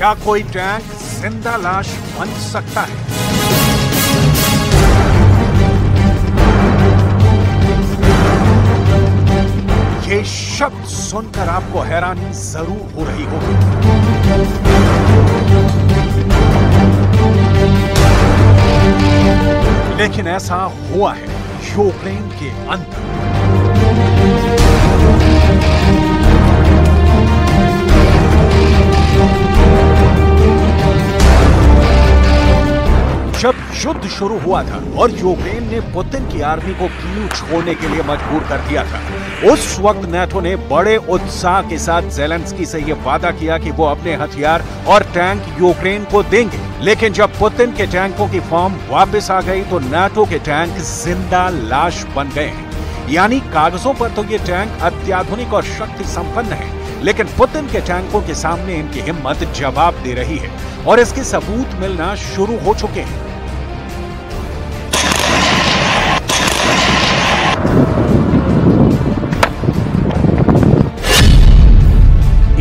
क्या कोई टैंक जिंदा लाश बन सकता है? ये शब्द सुनकर आपको हैरानी जरूर हो रही होगी, लेकिन ऐसा हुआ है यूक्रेन के अंदर। जब युद्ध शुरू हुआ था और यूक्रेन ने पुतिन की आर्मी को कीव छोड़ने के लिए मजबूर कर दिया था, उस वक्त नाटो ने बड़े उत्साह के साथ ज़ेलेंस्की से यह वादा किया कि वो अपने हथियार और टैंक यूक्रेन को देंगे। लेकिन जब पुतिन के टैंकों की फॉर्म वापस आ गई तो नाटो के टैंक जिंदा लाश बन गए हैं। यानी कागजों पर तो ये टैंक अत्याधुनिक और शक्ति संपन्न है, लेकिन पुतिन के टैंकों के सामने इनकी हिम्मत जवाब दे रही है और इसके सबूत मिलना शुरू हो चुके हैं।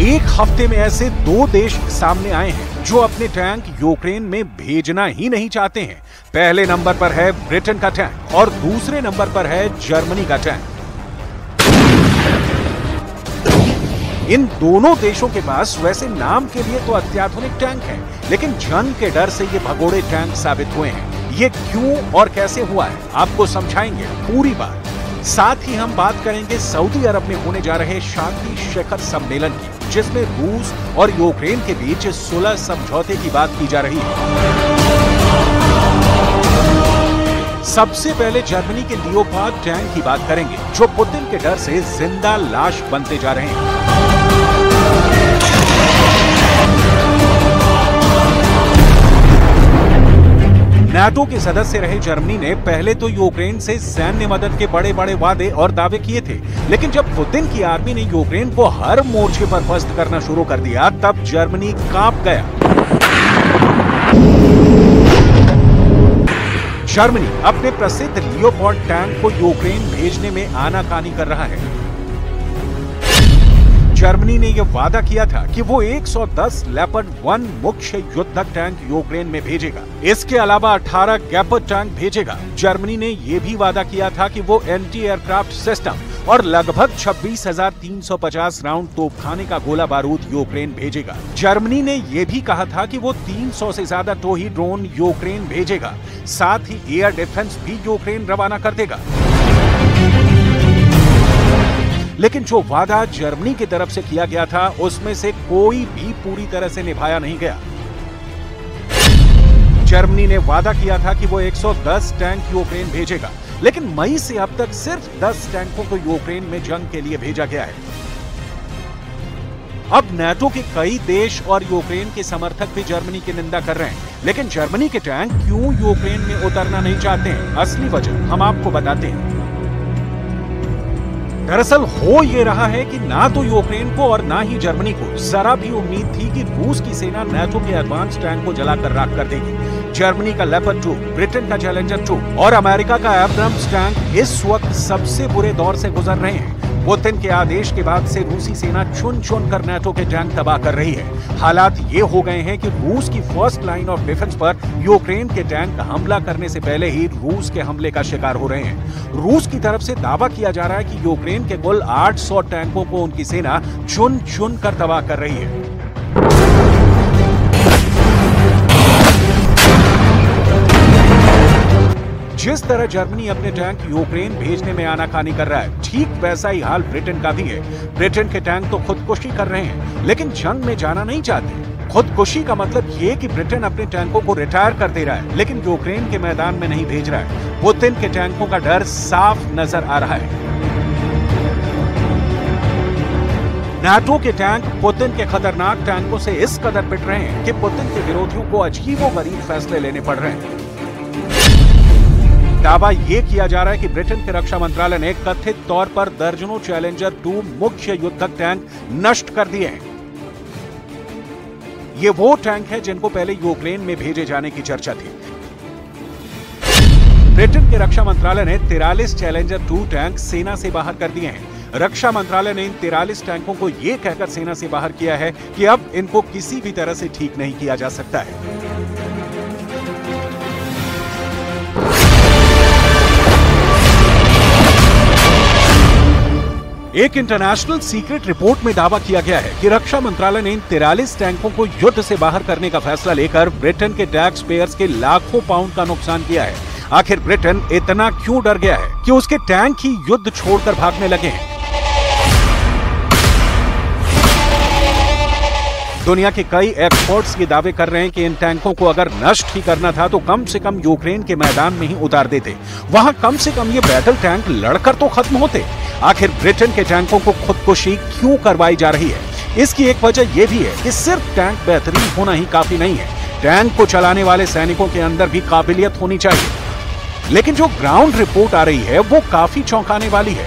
एक हफ्ते में ऐसे 2 देश सामने आए हैं जो अपने टैंक यूक्रेन में भेजना ही नहीं चाहते हैं। पहले नंबर पर है ब्रिटेन का टैंक और दूसरे नंबर पर है जर्मनी का टैंक। इन दोनों देशों के पास वैसे नाम के लिए तो अत्याधुनिक टैंक हैं, लेकिन जंग के डर से ये भगोड़े टैंक साबित हुए हैं। ये क्यों और कैसे हुआ है आपको समझाएंगे पूरी बात। साथ ही हम बात करेंगे सऊदी अरब में होने जा रहे शांति शिखर सम्मेलन की, जिसमें रूस और यूक्रेन के बीच सुलह समझौते की बात की जा रही है। सबसे पहले जर्मनी के लियोपार्ड टैंक की बात करेंगे, जो पुतिन के डर से जिंदा लाश बनते जा रहे हैं। नाटो के सदस्य रहे जर्मनी ने पहले तो यूक्रेन से सैन्य मदद के बड़े बड़े वादे और दावे किए थे, लेकिन जब पुतिन की आर्मी ने यूक्रेन को हर मोर्चे पर पस्त करना शुरू कर दिया, तब जर्मनी कांप गया। जर्मनी अपने प्रसिद्ध लियोपार्ड टैंक को यूक्रेन भेजने में आनाकानी कर रहा है। जर्मनी ने यह वादा किया था कि वो 110 लेपर्ड 1 मुख्य युद्धक टैंक यूक्रेन में भेजेगा। इसके अलावा 18 गैपर्ड टैंक भेजेगा। जर्मनी ने यह भी वादा किया था कि वो एंटी एयरक्राफ्ट सिस्टम और लगभग 26,350 राउंड तोपखाने का गोला बारूद यूक्रेन भेजेगा। जर्मनी ने यह भी कहा था कि वो 300 से ज्यादा टोही ड्रोन यूक्रेन भेजेगा। साथ ही एयर डिफेंस भी यूक्रेन रवाना कर देगा। लेकिन जो वादा जर्मनी की तरफ से किया गया था, उसमें से कोई भी पूरी तरह से निभाया नहीं गया। जर्मनी ने वादा किया था कि वो 110 टैंक यूक्रेन भेजेगा, लेकिन मई से अब तक सिर्फ 10 टैंकों को यूक्रेन में जंग के लिए भेजा गया है। अब नाटो के कई देश और यूक्रेन के समर्थक भी जर्मनी की निंदा कर रहे हैं, लेकिन जर्मनी के टैंक क्यों यूक्रेन में उतरना नहीं चाहते हैं, असली वजह हम आपको बताते हैं। दरअसल हो ये रहा है कि ना तो यूक्रेन को और ना ही जर्मनी को जरा भी उम्मीद थी कि रूस की सेना नाटो के एडवांस टैंक को जलाकर राख कर देगी। जर्मनी का लेपर्ड 2, ब्रिटेन का चैलेंजर 2 और अमेरिका का एब्राम्स टैंक इस वक्त सबसे बुरे दौर से गुजर रहे हैं। पुतिन के आदेश के बाद से रूसी सेना चुन चुन कर नाटो के टैंक तबाह कर रही है। हालात ये हो गए हैं कि रूस की फर्स्ट लाइन ऑफ डिफेंस पर यूक्रेन के टैंक हमला करने से पहले ही रूस के हमले का शिकार हो रहे हैं। रूस की तरफ से दावा किया जा रहा है कि यूक्रेन के कुल 800 टैंकों को उनकी सेना चुन चुन कर तबाह कर रही है। जिस तरह जर्मनी अपने टैंक यूक्रेन भेजने में आनाकानी कर रहा है, ठीक वैसा ही हाल ब्रिटेन का भी है। ब्रिटेन के टैंक तो खुदकुशी कर रहे हैं, लेकिन जंग में जाना नहीं चाहते। खुदकुशी का मतलब ये कि ब्रिटेन अपने टैंकों को रिटायर कर दे रहा है, लेकिन यूक्रेन के मैदान में नहीं भेज रहा है। पुतिन के टैंकों का डर साफ नजर आ रहा है। नाटो के टैंक पुतिन के खतरनाक टैंकों से इस कदर पिट रहे हैं कि पुतिन के विरोधियों को अजीबोगरीब फैसले लेने पड़ रहे हैं। दावा यह किया जा रहा है कि ब्रिटेन के रक्षा मंत्रालय ने कथित तौर पर दर्जनों चैलेंजर 2 मुख्य युद्धक टैंक नष्ट कर दिए हैं। ये वो टैंक है जिनको पहले यूक्रेन में भेजे जाने की चर्चा थी। ब्रिटेन के रक्षा मंत्रालय ने 43 चैलेंजर 2 टैंक सेना से बाहर कर दिए हैं। रक्षा मंत्रालय ने इन 43 टैंकों को यह कहकर सेना से बाहर किया है कि अब इनको किसी भी तरह से ठीक नहीं किया जा सकता है। एक इंटरनेशनल सीक्रेट रिपोर्ट में दावा किया गया है कि रक्षा मंत्रालय ने इन 43 टैंकों को युद्ध से बाहर करने का फैसला लेकर ब्रिटेन के टैक्स पेयर्स के लाखों पाउंड का नुकसान किया है। आखिर ब्रिटेन इतना क्यों डर गया है कि उसके टैंक ही युद्ध छोड़कर भागने लगे हैं? दुनिया के कई एक्सपर्ट्स ये दावे कर रहे हैं कि इन टैंकों को अगर नष्ट ही करना था तो कम से कम यूक्रेन के मैदान में ही उतार देते। वहां कम से कम ये बैटल टैंक लड़कर तो खत्म होते। आखिर ब्रिटेन के टैंकों को खुदकुशी क्यों करवाई जा रही है? इसकी एक वजह यह भी है कि सिर्फ टैंक बेहतरीन होना ही काफी नहीं है, टैंक को चलाने वाले सैनिकों के अंदर भी काबिलियत होनी चाहिए। लेकिन जो ग्राउंड रिपोर्ट आ रही है वो काफी चौंकाने वाली है।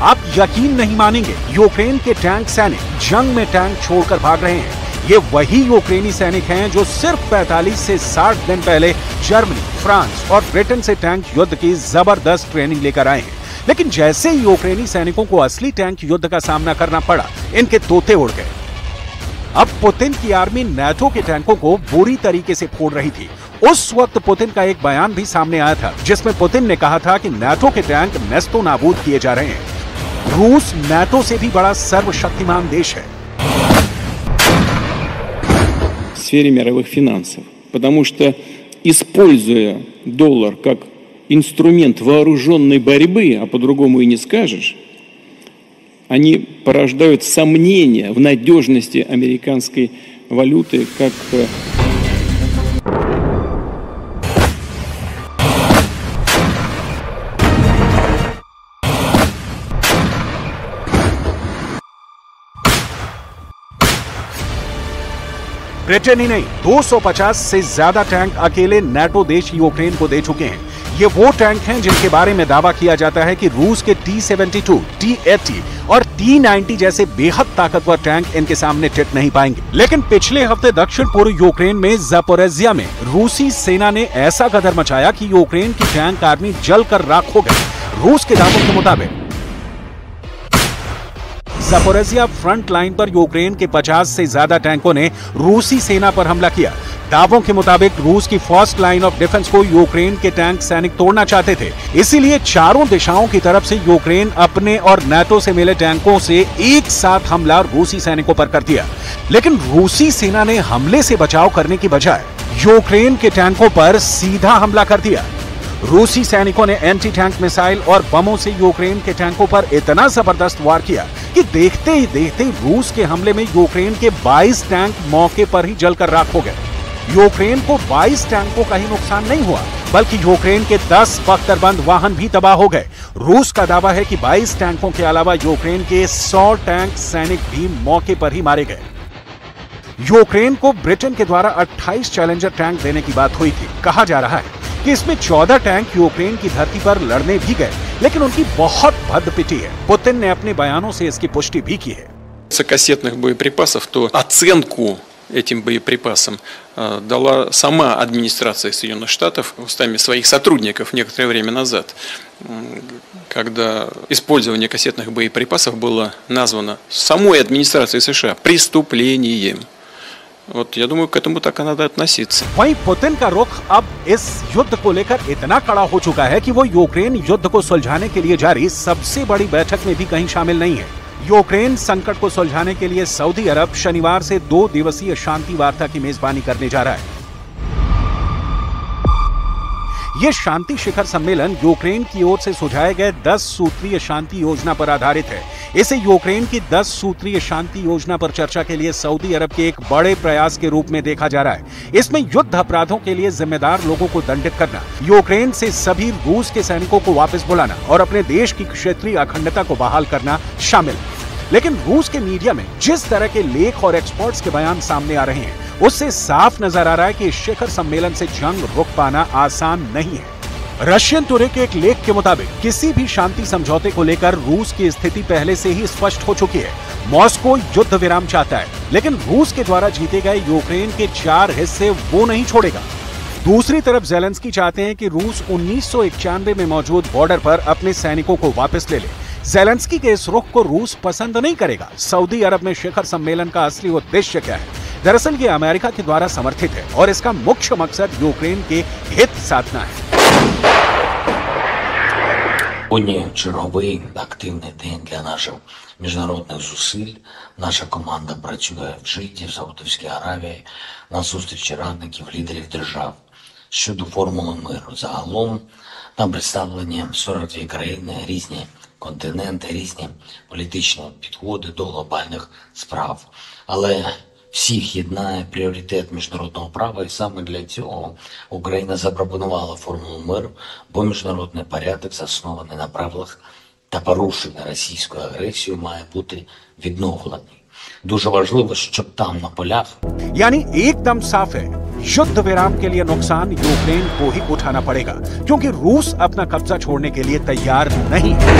आप यकीन नहीं मानेंगे, यूक्रेन के टैंक सैनिक जंग में टैंक छोड़कर भाग रहे हैं। ये वही यूक्रेनी सैनिक हैं जो सिर्फ 45 से 60 दिन पहले जर्मनी, फ्रांस और ब्रिटेन से टैंक युद्ध की जबरदस्त ट्रेनिंग लेकर आए हैं। लेकिन जैसे ही यूक्रेनी सैनिकों को असली टैंक युद्ध का सामना करना पड़ा, इनके तोते उड़ गए। अब पुतिन की आर्मी नाटो के टैंकों को बुरी तरीके से फोड़ रही थी। उस वक्त पुतिन का एक बयान भी सामने आया था जिसमें पुतिन ने कहा था कि नाटो के टैंक नेस्तो नाबूद किए जा रहे हैं। रूस नाटो से भी बड़ा सर्वशक्तिमान देश है। В сфере мировых финансов, потому что, используя доллар как инструмент вооруженной борьбы, а по-другому и не скажешь, они порождают сомнения в надежности американской валюты как ब्रिटेन ही नहीं, 250 से ज्यादा टैंक अकेले नाटो देश यूक्रेन को दे चुके हैं। ये वो टैंक हैं जिनके बारे में दावा किया जाता है कि रूस के T-72, T-80 और T-90 जैसे बेहद ताकतवर टैंक इनके सामने टिक नहीं पाएंगे। लेकिन पिछले हफ्ते दक्षिण पूर्व यूक्रेन में ज़पोरिज़िया में रूसी सेना ने ऐसा गदर मचाया कि यूक्रेन की टैंक आर्मी जलकर राख हो गई। रूस के दावों के मुताबिक ज़पोरिज़िया फ्रंट लाइन पर यूक्रेन के 50 से ज्यादा टैंकों ने रूसी सेना पर हमला किया। दावों के मुताबिक रूस की फर्स्ट लाइन ऑफ डिफेंस को यूक्रेन के टैंक सैनिक तोड़ना चाहते थे। इसीलिए चारों दिशाओं की तरफ से यूक्रेन अपने और नाटो से मिले टैंकों से एक साथ हमला रूसी सैनिकों पर कर दिया। लेकिन रूसी सेना ने हमले से बचाव करने की बजाय यूक्रेन के टैंकों पर सीधा हमला कर दिया। रूसी सैनिकों ने एंटी टैंक मिसाइल और बमों से यूक्रेन के टैंकों पर इतना जबरदस्त वार किया कि देखते ही देखते रूस के हमले में यूक्रेन के 22 टैंक मौके पर ही जलकर राख हो गए। यूक्रेन को 22 टैंकों का ही नुकसान नहीं हुआ, बल्कि यूक्रेन के 10 बख्तरबंद वाहन भी तबाह हो गए। रूस का दावा है कि 22 टैंकों के अलावा यूक्रेन के 100 टैंक सैनिक भी मौके पर ही मारे गए। यूक्रेन को ब्रिटेन के द्वारा 28 चैलेंजर टैंक देने की बात हुई थी। कहा जा रहा है कि इसमें 14 टैंक यूक्रेन की धरती पर लड़ने भी गए, लेकिन उनकी बहुत भद्द पिटी है। पुतिन ने अपने बयानों से इसकी पुष्टि भी की है। кассетных боеприпасов, то оценку этим боеприпасам дала сама администрация Соединенных Штатов устами своих сотрудников некоторое время назад, когда использование кассетных боеприпасов было названо самой администрацией США преступлением. Вот я думаю, к этому так и надо относиться. वहीं पुतिन का रुख अब इस युद्ध को लेकर इतना कड़ा हो चुका है कि वो यूक्रेन युद्ध को सुलझाने के लिए जारी सबसे बड़ी बैठक में भी कहीं शामिल नहीं है। यूक्रेन संकट को सुलझाने के लिए सऊदी अरब शनिवार से 2 दिवसीय शांति वार्ता की मेजबानी करने जा रहा है। यह शांति शिखर सम्मेलन यूक्रेन की ओर से सुझाए गए 10 सूत्रीय शांति योजना पर आधारित है। इसे यूक्रेन की 10 सूत्रीय शांति योजना पर चर्चा के लिए सऊदी अरब के एक बड़े प्रयास के रूप में देखा जा रहा है। इसमें युद्ध अपराधों के लिए जिम्मेदार लोगों को दंडित करना, यूक्रेन से सभी रूस के सैनिकों को वापस बुलाना और अपने देश की क्षेत्रीय अखंडता को बहाल करना शामिल है। लेकिन रूस के मीडिया में जिस तरह के लेख और एक्सपर्ट्स के बयान सामने आ रहे हैं, उससे साफ नजर आ रहा है कि इस शिखर सम्मेलन से जंग रुक पाना आसान नहीं है। रशियन टुडे के एक लेख के मुताबिक किसी भी शांति समझौते को लेकर रूस की स्थिति पहले से ही स्पष्ट हो चुकी है। मॉस्को युद्ध विराम चाहता है, लेकिन रूस के द्वारा जीते गए यूक्रेन के 4 हिस्से वो नहीं छोड़ेगा। दूसरी तरफ ज़ेलेंस्की चाहते हैं कि रूस 1991 में मौजूद बॉर्डर पर अपने सैनिकों को वापस ले ले। ज़ेलेंस्की के इस रुख को रूस पसंद नहीं करेगा। सऊदी अरब में शिखर सम्मेलन का असली उद्देश्य क्या है? दरअसल ये अमेरिका के द्वारा समर्थित है और इसका मुख्य मकसद यूक्रेन के हित साधना है। Сьогодні черговий активний день для наших міжнародних зусиль. Наша команда працює в Джидді, в Саудовській Аравії, на зустрічі радників лідерів держав щодо формули миру. Загалом там представлені 42 країни, різні континенти, різні політичні підходи до глобальних справ. Але всіх єднає пріоритет міжнародного права, і саме для цього Україна запропонувала формулу миру, бо міжнародний порядок, заснований на правилах та порушення російською агресією, має бути відновлений. Дуже важливо, щоб там на полях यानी एकदम साफ है, युद्ध विराम के लिए नुकसान यूक्रेन को ही उठाना पड़ेगा, क्योंकि रूस अपना कब्जा छोड़ने के लिए तैयार नहीं है।